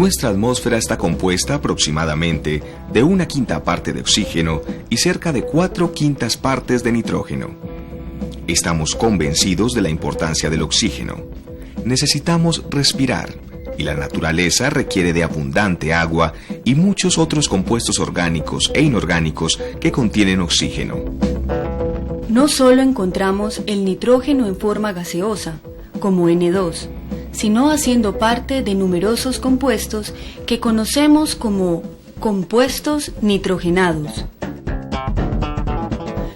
Nuestra atmósfera está compuesta aproximadamente de 1/5 parte de oxígeno y cerca de 4/5 partes de nitrógeno. Estamos convencidos de la importancia del oxígeno. Necesitamos respirar y la naturaleza requiere de abundante agua y muchos otros compuestos orgánicos e inorgánicos que contienen oxígeno. No solo encontramos el nitrógeno en forma gaseosa, como N2, sino haciendo parte de numerosos compuestos que conocemos como compuestos nitrogenados,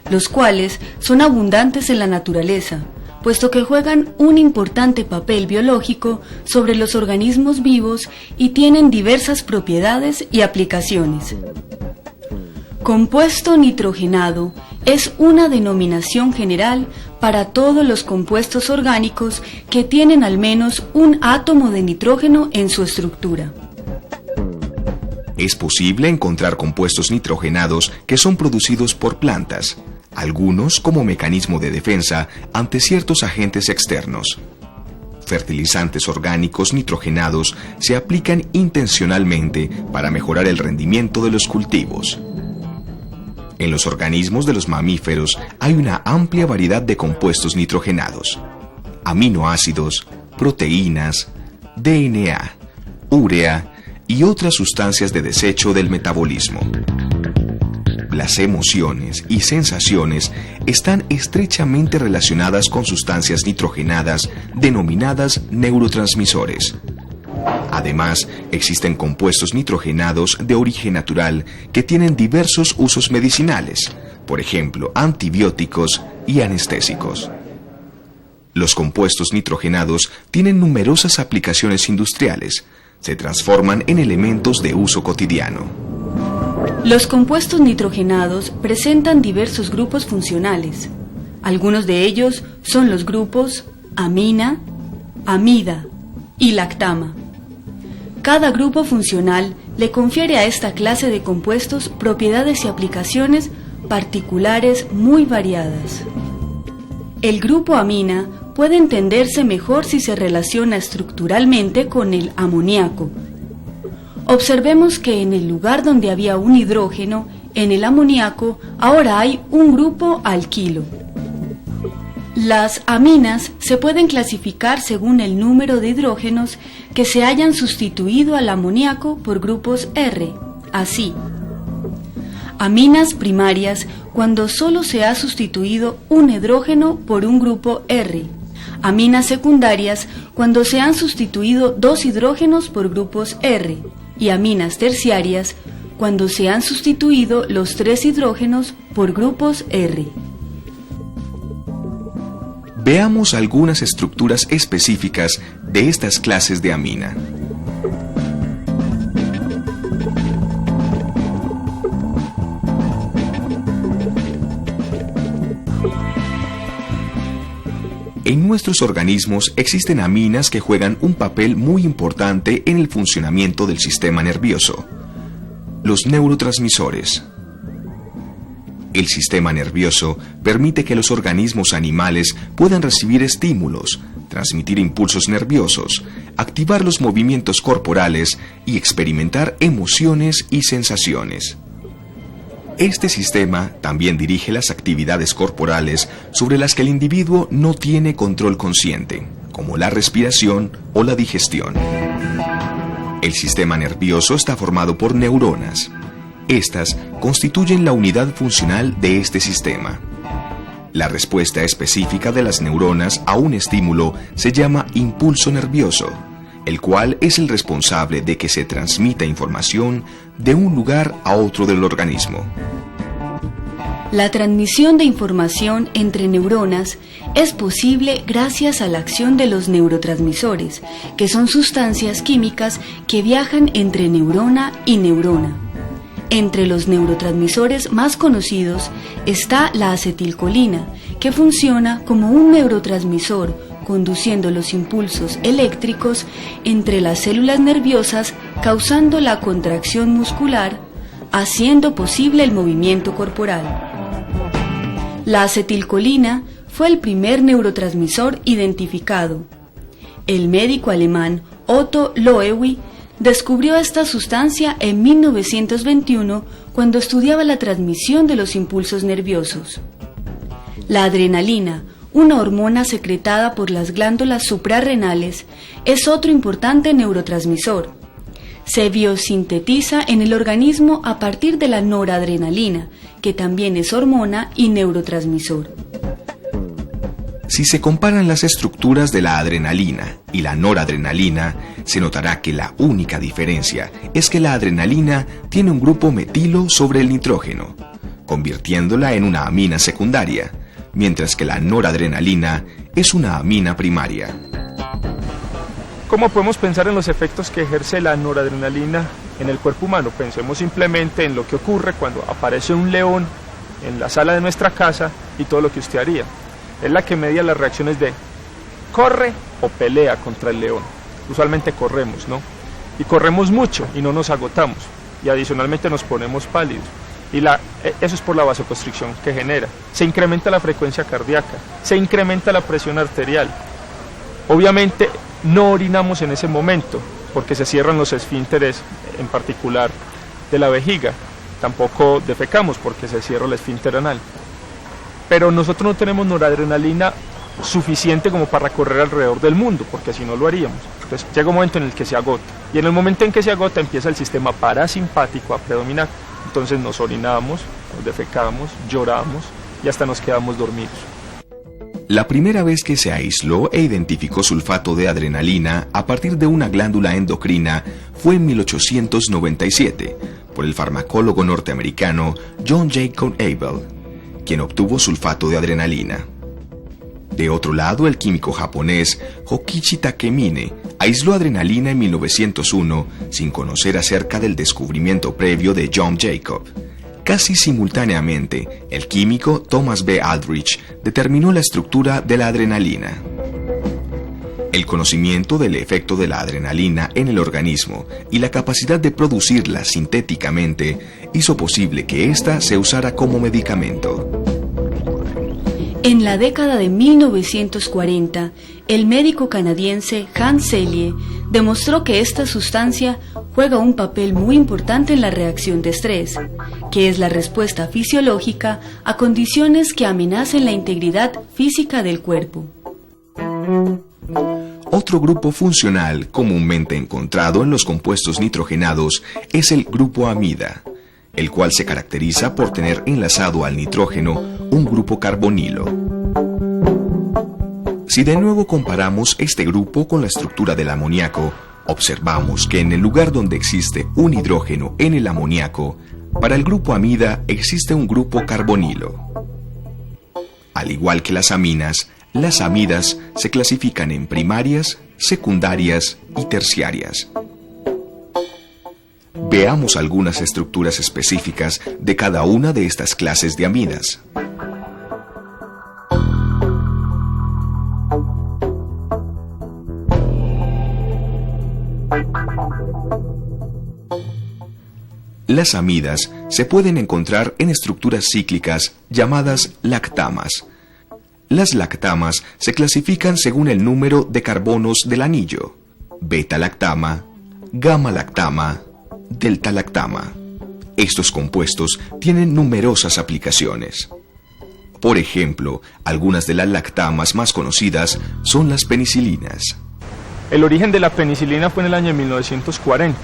los cuales son abundantes en la naturaleza, puesto que juegan un importante papel biológico sobre los organismos vivos y tienen diversas propiedades y aplicaciones. Compuesto nitrogenado es una denominación general para todos los compuestos orgánicos que tienen al menos un átomo de nitrógeno en su estructura. Es posible encontrar compuestos nitrogenados que son producidos por plantas, algunos como mecanismo de defensa ante ciertos agentes externos. Fertilizantes orgánicos nitrogenados se aplican intencionalmente para mejorar el rendimiento de los cultivos. En los organismos de los mamíferos hay una amplia variedad de compuestos nitrogenados: aminoácidos, proteínas, DNA, urea y otras sustancias de desecho del metabolismo. Las emociones y sensaciones están estrechamente relacionadas con sustancias nitrogenadas denominadas neurotransmisores. Además, existen compuestos nitrogenados de origen natural que tienen diversos usos medicinales, por ejemplo, antibióticos y anestésicos. Los compuestos nitrogenados tienen numerosas aplicaciones industriales. Se transforman en elementos de uso cotidiano. Los compuestos nitrogenados presentan diversos grupos funcionales. Algunos de ellos son los grupos amina, amida y lactama. Cada grupo funcional le confiere a esta clase de compuestos propiedades y aplicaciones particulares muy variadas. El grupo amina puede entenderse mejor si se relaciona estructuralmente con el amoníaco. Observemos que en el lugar donde había un hidrógeno, en el amoníaco, ahora hay un grupo alquilo. Las aminas se pueden clasificar según el número de hidrógenos que se hayan sustituido al amoníaco por grupos R, así: aminas primarias cuando solo se ha sustituido un hidrógeno por un grupo R, aminas secundarias cuando se han sustituido 2 hidrógenos por grupos R, y aminas terciarias cuando se han sustituido los 3 hidrógenos por grupos R. Veamos algunas estructuras específicas de estas clases de amina. En nuestros organismos existen aminas que juegan un papel muy importante en el funcionamiento del sistema nervioso: los neurotransmisores. El sistema nervioso permite que los organismos animales puedan recibir estímulos, transmitir impulsos nerviosos, activar los movimientos corporales y experimentar emociones y sensaciones. Este sistema también dirige las actividades corporales sobre las que el individuo no tiene control consciente, como la respiración o la digestión. El sistema nervioso está formado por neuronas. Estas constituyen la unidad funcional de este sistema. La respuesta específica de las neuronas a un estímulo se llama impulso nervioso, el cual es el responsable de que se transmita información de un lugar a otro del organismo. La transmisión de información entre neuronas es posible gracias a la acción de los neurotransmisores, que son sustancias químicas que viajan entre neurona y neurona. Entre los neurotransmisores más conocidos está la acetilcolina, que funciona como un neurotransmisor, conduciendo los impulsos eléctricos entre las células nerviosas, causando la contracción muscular, haciendo posible el movimiento corporal. La acetilcolina fue el primer neurotransmisor identificado. El médico alemán Otto Loewi descubrió esta sustancia en 1921 cuando estudiaba la transmisión de los impulsos nerviosos. La adrenalina, una hormona secretada por las glándulas suprarrenales, es otro importante neurotransmisor. Se biosintetiza en el organismo a partir de la noradrenalina, que también es hormona y neurotransmisor. Si se comparan las estructuras de la adrenalina y la noradrenalina, se notará que la única diferencia es que la adrenalina tiene un grupo metilo sobre el nitrógeno, convirtiéndola en una amina secundaria, mientras que la noradrenalina es una amina primaria. ¿Cómo podemos pensar en los efectos que ejerce la noradrenalina en el cuerpo humano? Pensemos simplemente en lo que ocurre cuando aparece un león en la sala de nuestra casa y todo lo que usted haría. Es la que media las reacciones de corre o pelea contra el león. Usualmente corremos, ¿no? Y corremos mucho y no nos agotamos. Y adicionalmente nos ponemos pálidos. Y eso es por la vasoconstricción que genera. Se incrementa la frecuencia cardíaca, se incrementa la presión arterial. Obviamente no orinamos en ese momento porque se cierran los esfínteres, en particular de la vejiga. Tampoco defecamos porque se cierra el esfínter anal. Pero nosotros no tenemos noradrenalina suficiente como para correr alrededor del mundo, porque si no lo haríamos. Entonces llega un momento en el que se agota, y en el momento en que se agota empieza el sistema parasimpático a predominar. Entonces nos orinamos, nos defecamos, lloramos y hasta nos quedamos dormidos. La primera vez que se aisló e identificó sulfato de adrenalina a partir de una glándula endocrina fue en 1897 por el farmacólogo norteamericano John Jacob Abel, quien obtuvo sulfato de adrenalina. De otro lado, el químico japonés Hokichi Takemine aisló adrenalina en 1901 sin conocer acerca del descubrimiento previo de John Jacob. Casi simultáneamente, el químico Thomas B. Aldrich determinó la estructura de la adrenalina. El conocimiento del efecto de la adrenalina en el organismo y la capacidad de producirla sintéticamente hizo posible que ésta se usara como medicamento. En la década de 1940, el médico canadiense Hans Selye demostró que esta sustancia juega un papel muy importante en la reacción de estrés, que es la respuesta fisiológica a condiciones que amenacen la integridad física del cuerpo. Otro grupo funcional comúnmente encontrado en los compuestos nitrogenados es el grupo amida, el cual se caracteriza por tener enlazado al nitrógeno un grupo carbonilo. Si de nuevo comparamos este grupo con la estructura del amoníaco, observamos que en el lugar donde existe un hidrógeno en el amoníaco, para el grupo amida existe un grupo carbonilo. Al igual que las aminas se clasifican en primarias, secundarias y terciarias. Veamos algunas estructuras específicas de cada una de estas clases de amidas. Las amidas se pueden encontrar en estructuras cíclicas llamadas lactamas. Las lactamas se clasifican según el número de carbonos del anillo: beta-lactama, gamma-lactama, delta-lactama. Estos compuestos tienen numerosas aplicaciones. Por ejemplo, algunas de las lactamas más conocidas son las penicilinas. El origen de la penicilina fue en el año 1940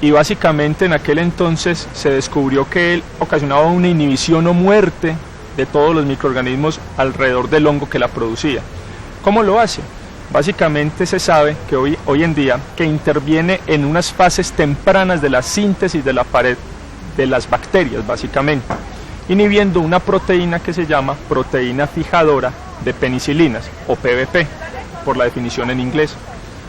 y básicamente en aquel entonces se descubrió que él ocasionaba una inhibición o muerte de todos los microorganismos alrededor del hongo que la producía. ¿Cómo lo hace? Básicamente se sabe que hoy en día que interviene en unas fases tempranas de la síntesis de la pared de las bacterias, básicamente, inhibiendo una proteína que se llama proteína fijadora de penicilinas, o PBP, por la definición en inglés.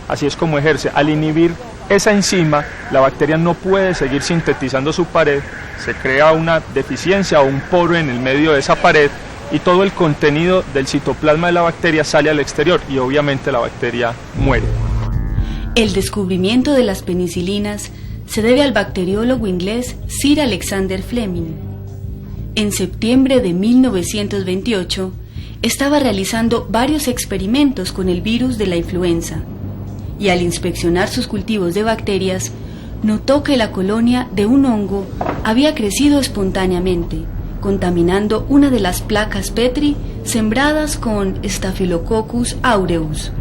Así es como ejerce. Al inhibir esa enzima, la bacteria no puede seguir sintetizando su pared, se crea una deficiencia o un poro en el medio de esa pared y todo el contenido del citoplasma de la bacteria sale al exterior y obviamente la bacteria muere. El descubrimiento de las penicilinas se debe al bacteriólogo inglés Sir Alexander Fleming. En septiembre de 1928, estaba realizando varios experimentos con el virus de la influenza y al inspeccionar sus cultivos de bacterias, notó que la colonia de un hongo había crecido espontáneamente, contaminando una de las placas Petri sembradas con Staphylococcus aureus.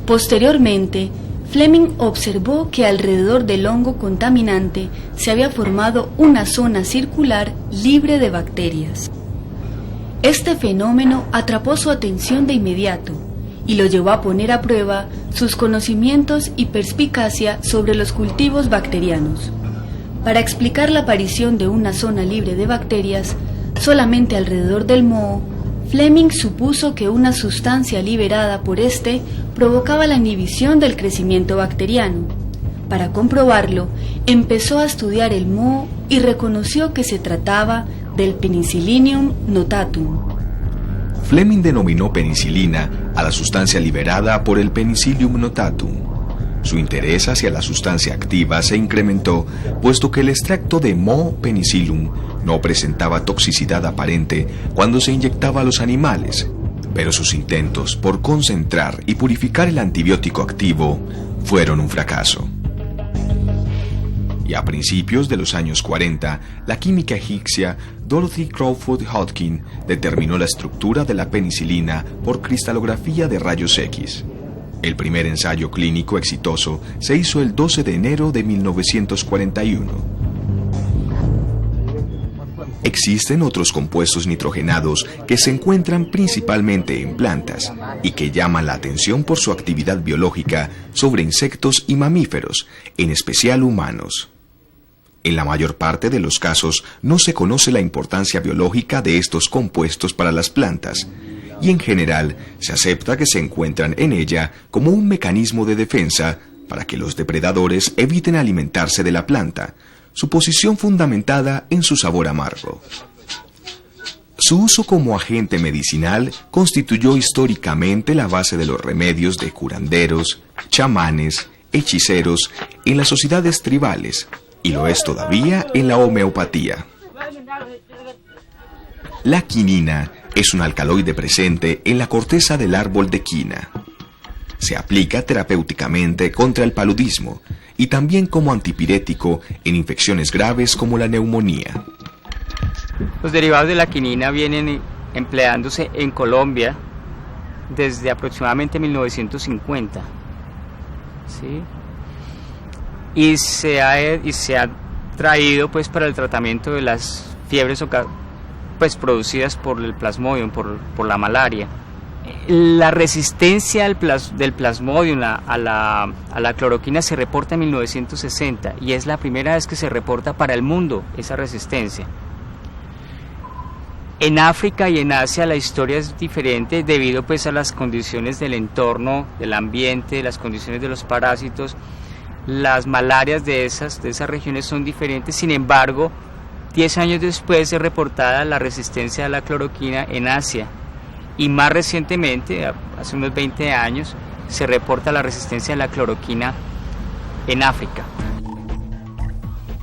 Posteriormente, Fleming observó que alrededor del hongo contaminante se había formado una zona circular libre de bacterias. Este fenómeno atrapó su atención de inmediato y lo llevó a poner a prueba sus conocimientos y perspicacia sobre los cultivos bacterianos. Para explicar la aparición de una zona libre de bacterias solamente alrededor del moho, Fleming supuso que una sustancia liberada por este provocaba la inhibición del crecimiento bacteriano. Para comprobarlo, empezó a estudiar el moho y reconoció que se trataba del Penicillium notatum. Fleming denominó penicilina a la sustancia liberada por el Penicillium notatum. Su interés hacia la sustancia activa se incrementó, puesto que el extracto de moho penicillum no presentaba toxicidad aparente cuando se inyectaba a los animales, pero sus intentos por concentrar y purificar el antibiótico activo fueron un fracaso. Y a principios de los años 40, la química egipcia Dorothy Crawford Hodgkin determinó la estructura de la penicilina por cristalografía de rayos X. El primer ensayo clínico exitoso se hizo el 12 de enero de 1941. Existen otros compuestos nitrogenados que se encuentran principalmente en plantas y que llaman la atención por su actividad biológica sobre insectos y mamíferos, en especial humanos. En la mayor parte de los casos no se conoce la importancia biológica de estos compuestos para las plantas, y en general se acepta que se encuentran en ella como un mecanismo de defensa para que los depredadores eviten alimentarse de la planta, su posición fundamentada en su sabor amargo. Su uso como agente medicinal constituyó históricamente la base de los remedios de curanderos, chamanes, hechiceros en las sociedades tribales, y lo es todavía en la homeopatía. La quinina es un alcaloide presente en la corteza del árbol de quina. Se aplica terapéuticamente contra el paludismo y también como antipirético en infecciones graves como la neumonía. Los derivados de la quinina vienen empleándose en Colombia desde aproximadamente 1950. ¿Sí? Y se ha traído pues para el tratamiento de las fiebres pues producidas por el plasmodium, por la malaria. La resistencia del plasmodium a la cloroquina se reporta en 1960 y es la primera vez que se reporta para el mundo esa resistencia. En África y en Asia la historia es diferente debido pues a las condiciones del entorno, del ambiente, las condiciones de los parásitos. Las malarias de esas regiones son diferentes, sin embargo, 10 años después es reportada la resistencia a la cloroquina en Asia y más recientemente, hace unos 20 años, se reporta la resistencia a la cloroquina en África.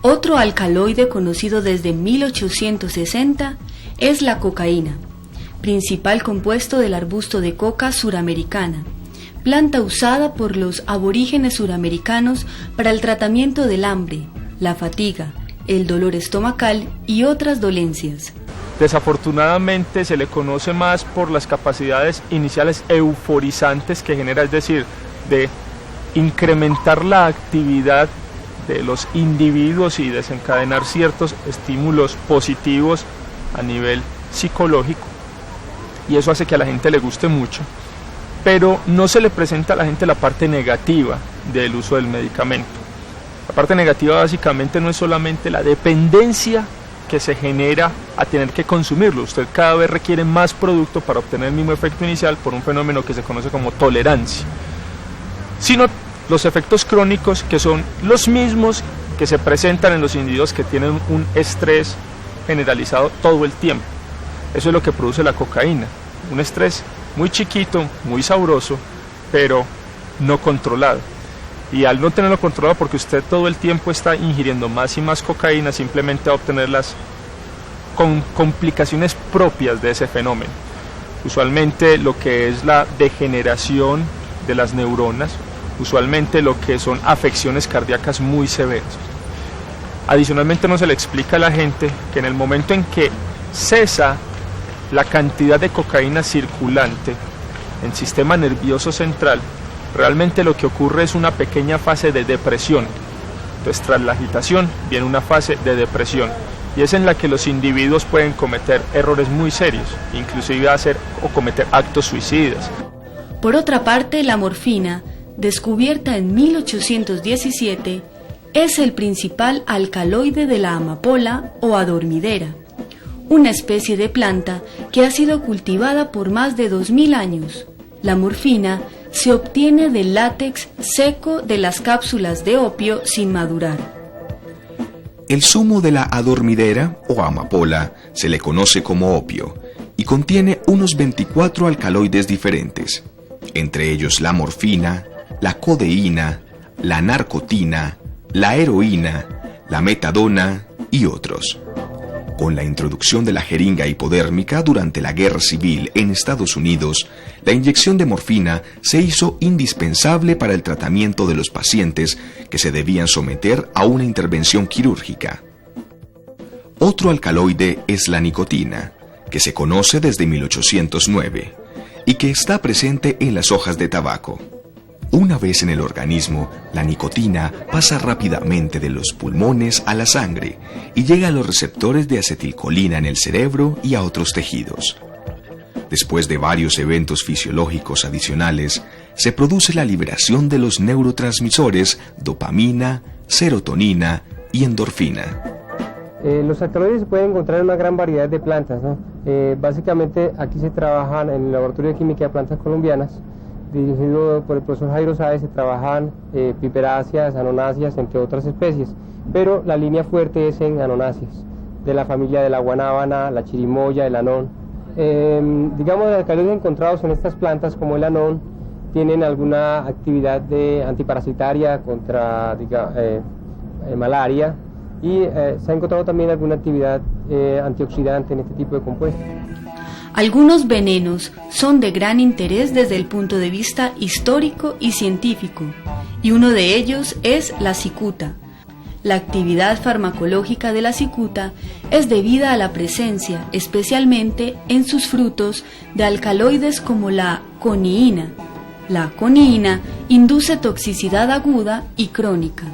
Otro alcaloide conocido desde 1860 es la cocaína, principal compuesto del arbusto de coca suramericana, planta usada por los aborígenes suramericanos para el tratamiento del hambre, la fatiga, el dolor estomacal y otras dolencias. Desafortunadamente se le conoce más por las capacidades iniciales euforizantes que genera, es decir, de incrementar la actividad de los individuos y desencadenar ciertos estímulos positivos a nivel psicológico, y eso hace que a la gente le guste mucho, pero no se le presenta a la gente la parte negativa del uso del medicamento. La parte negativa básicamente no es solamente la dependencia que se genera a tener que consumirlo. Usted cada vez requiere más producto para obtener el mismo efecto inicial por un fenómeno que se conoce como tolerancia, sino los efectos crónicos, que son los mismos que se presentan en los individuos que tienen un estrés generalizado todo el tiempo. Eso es lo que produce la cocaína, un estrés muy chiquito, muy sabroso, pero no controlado. Y al no tenerlo controlado, porque usted todo el tiempo está ingiriendo más y más cocaína, simplemente va a obtenerlas con complicaciones propias de ese fenómeno. Usualmente lo que es la degeneración de las neuronas, usualmente lo que son afecciones cardíacas muy severas. Adicionalmente no se le explica a la gente que en el momento en que cesa la cantidad de cocaína circulante en el sistema nervioso central, realmente lo que ocurre es una pequeña fase de depresión. Entonces, tras la agitación viene una fase de depresión y es en la que los individuos pueden cometer errores muy serios, inclusive hacer o cometer actos suicidas. Por otra parte, la morfina, descubierta en 1817, es el principal alcaloide de la amapola o adormidera, una especie de planta que ha sido cultivada por más de 2000 años. La morfina se obtiene del látex seco de las cápsulas de opio sin madurar. El zumo de la adormidera o amapola se le conoce como opio y contiene unos 24 alcaloides diferentes, entre ellos la morfina, la codeína, la narcotina, la heroína, la metadona y otros. Con la introducción de la jeringa hipodérmica durante la Guerra Civil en Estados Unidos, la inyección de morfina se hizo indispensable para el tratamiento de los pacientes que se debían someter a una intervención quirúrgica. Otro alcaloide es la nicotina, que se conoce desde 1809 y que está presente en las hojas de tabaco. Una vez en el organismo, la nicotina pasa rápidamente de los pulmones a la sangre y llega a los receptores de acetilcolina en el cerebro y a otros tejidos. Después de varios eventos fisiológicos adicionales, se produce la liberación de los neurotransmisores dopamina, serotonina y endorfina. Los alcaloides se pueden encontrar en una gran variedad de plantas, ¿no? Básicamente aquí se trabajan en el Laboratorio de Química de Plantas Colombianas, dirigido por el profesor Jairo Sáez. Se trabajan piperáceas, anonáceas, entre otras especies, pero la línea fuerte es en anonáceas, de la familia de la guanábana, la chirimoya, el anón. Digamos, los alcaloides encontrados en estas plantas, como el anón, tienen alguna actividad antiparasitaria contra malaria, y se ha encontrado también alguna actividad antioxidante en este tipo de compuestos. Algunos venenos son de gran interés desde el punto de vista histórico y científico, y uno de ellos es la cicuta. La actividad farmacológica de la cicuta es debida a la presencia, especialmente en sus frutos, de alcaloides como la coniina. La coniina induce toxicidad aguda y crónica.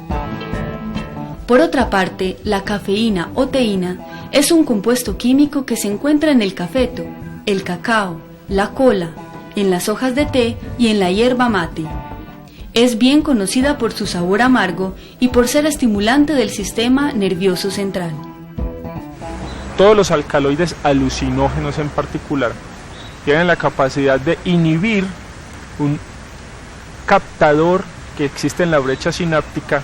Por otra parte, la cafeína o teína es un compuesto químico que se encuentra en el cafeto, el cacao, la cola, en las hojas de té y en la hierba mate. Es bien conocida por su sabor amargo y por ser estimulante del sistema nervioso central. Todos los alcaloides alucinógenos en particular tienen la capacidad de inhibir un captador que existe en la brecha sináptica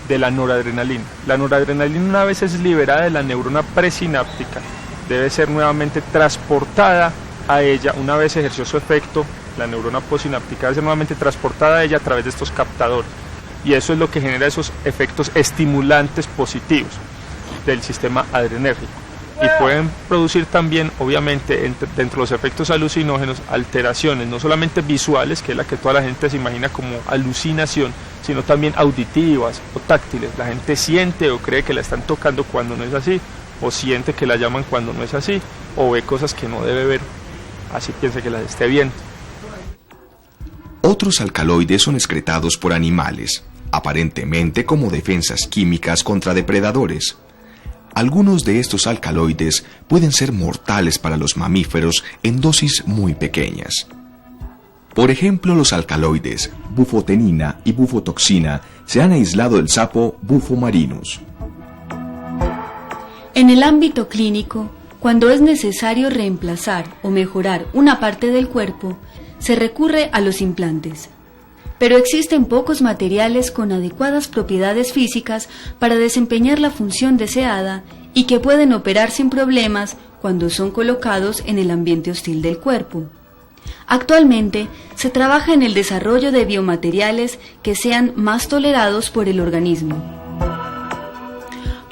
de la noradrenalina. La noradrenalina, una vez es liberada de la neurona presináptica, debe ser nuevamente transportada a ella. Una vez ejerció su efecto, la neurona postsináptica debe ser nuevamente transportada a ella a través de estos captadores, y eso es lo que genera esos efectos estimulantes positivos del sistema adrenérgico, y pueden producir también, obviamente, dentro de los efectos alucinógenos, alteraciones no solamente visuales, que es la que toda la gente se imagina como alucinación, sino también auditivas o táctiles. La gente siente o cree que la están tocando cuando no es así, o siente que la llaman cuando no es así, o ve cosas que no debe ver, así piensa que las esté viendo. Otros alcaloides son excretados por animales, aparentemente como defensas químicas contra depredadores. Algunos de estos alcaloides pueden ser mortales para los mamíferos en dosis muy pequeñas. Por ejemplo, los alcaloides bufotenina y bufotoxina se han aislado del sapo Bufomarinus. En el ámbito clínico, cuando es necesario reemplazar o mejorar una parte del cuerpo, se recurre a los implantes. Pero existen pocos materiales con adecuadas propiedades físicas para desempeñar la función deseada y que pueden operar sin problemas cuando son colocados en el ambiente hostil del cuerpo. Actualmente se trabaja en el desarrollo de biomateriales que sean más tolerados por el organismo.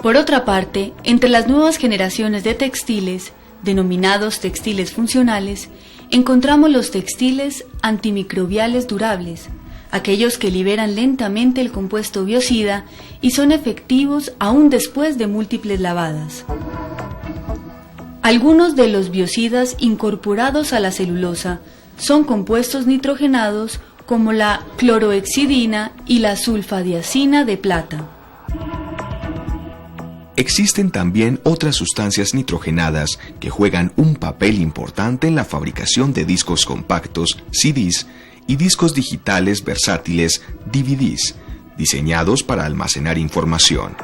Por otra parte, entre las nuevas generaciones de textiles, denominados textiles funcionales, encontramos los textiles antimicrobiales durables, aquellos que liberan lentamente el compuesto biocida y son efectivos aún después de múltiples lavadas. Algunos de los biocidas incorporados a la celulosa son compuestos nitrogenados como la clorohexidina y la sulfadiazina de plata. Existen también otras sustancias nitrogenadas que juegan un papel importante en la fabricación de discos compactos, CDs, y discos digitales versátiles, DVDs, diseñados para almacenar información.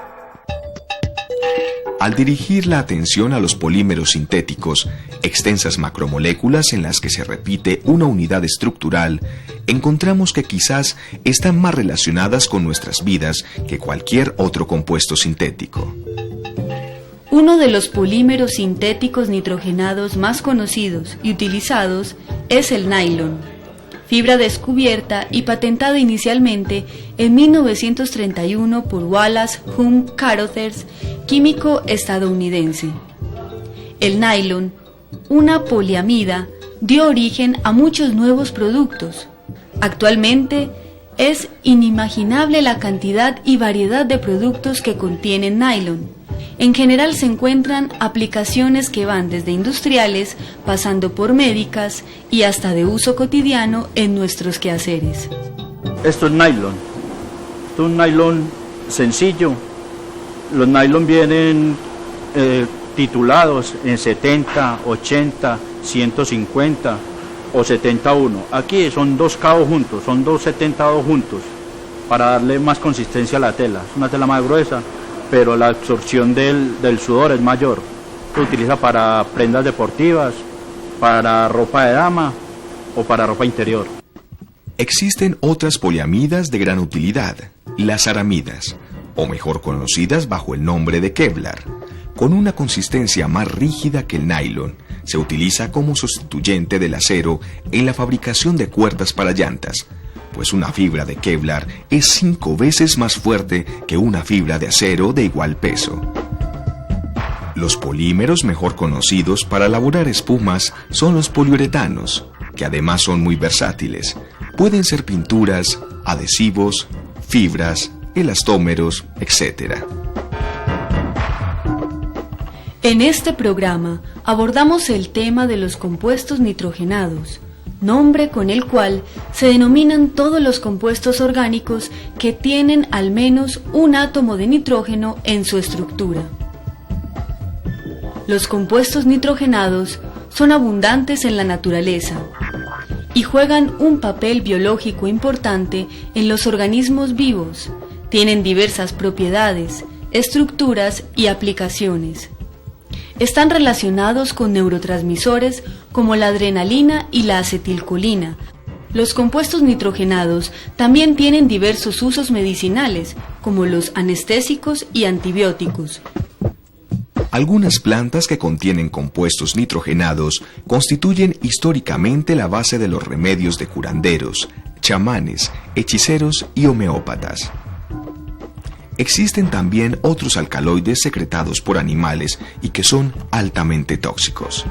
Al dirigir la atención a los polímeros sintéticos, extensas macromoléculas en las que se repite una unidad estructural, encontramos que quizás están más relacionadas con nuestras vidas que cualquier otro compuesto sintético. Uno de los polímeros sintéticos nitrogenados más conocidos y utilizados es el nylon, fibra descubierta y patentada inicialmente en 1931 por Wallace Hume Carothers, químico estadounidense. El nylon, una poliamida, dio origen a muchos nuevos productos. Actualmente es inimaginable la cantidad y variedad de productos que contienen nylon. En general se encuentran aplicaciones que van desde industriales, pasando por médicas y hasta de uso cotidiano en nuestros quehaceres. Esto es nylon. Esto es un nylon sencillo. Los nylon vienen titulados en 70, 80, 150 o 71. Aquí son dos cabos juntos, son dos 72 juntos para darle más consistencia a la tela. Es una tela más gruesa, pero la absorción del sudor es mayor. Se utiliza para prendas deportivas, para ropa de dama o para ropa interior. Existen otras poliamidas de gran utilidad, las aramidas, o mejor conocidas bajo el nombre de Kevlar. Con una consistencia más rígida que el nylon, se utiliza como sustituyente del acero en la fabricación de cuerdas para llantas, pues una fibra de Kevlar es 5 veces más fuerte que una fibra de acero de igual peso. Los polímeros mejor conocidos para elaborar espumas son los poliuretanos, que además son muy versátiles. Pueden ser pinturas, adhesivos, fibras, elastómeros, etc. En este programa abordamos el tema de los compuestos nitrogenados, nombre con el cual se denominan todos los compuestos orgánicos que tienen al menos un átomo de nitrógeno en su estructura. Los compuestos nitrogenados son abundantes en la naturaleza y juegan un papel biológico importante en los organismos vivos. Tienen diversas propiedades, estructuras y aplicaciones. Están relacionados con neurotransmisores como la adrenalina y la acetilcolina. Los compuestos nitrogenados también tienen diversos usos medicinales, como los anestésicos y antibióticos. Algunas plantas que contienen compuestos nitrogenados constituyen históricamente la base de los remedios de curanderos, chamanes, hechiceros y homeópatas. Existen también otros alcaloides secretados por animales y que son altamente tóxicos.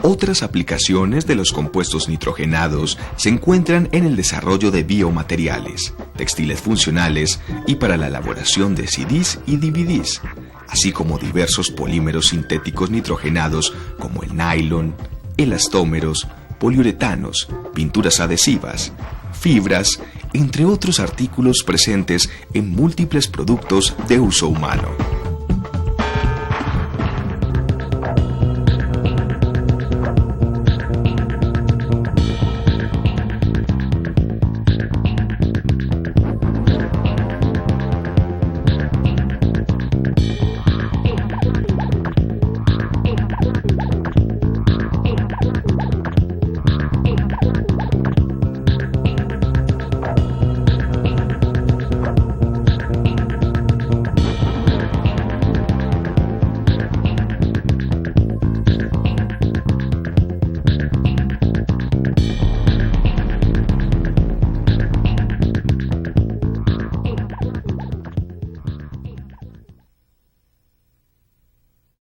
Otras aplicaciones de los compuestos nitrogenados se encuentran en el desarrollo de biomateriales, textiles funcionales y para la elaboración de CDs y DVDs, así como diversos polímeros sintéticos nitrogenados como el nylon, elastómeros, poliuretanos, pinturas adhesivas, fibras, entre otros artículos presentes en múltiples productos de uso humano.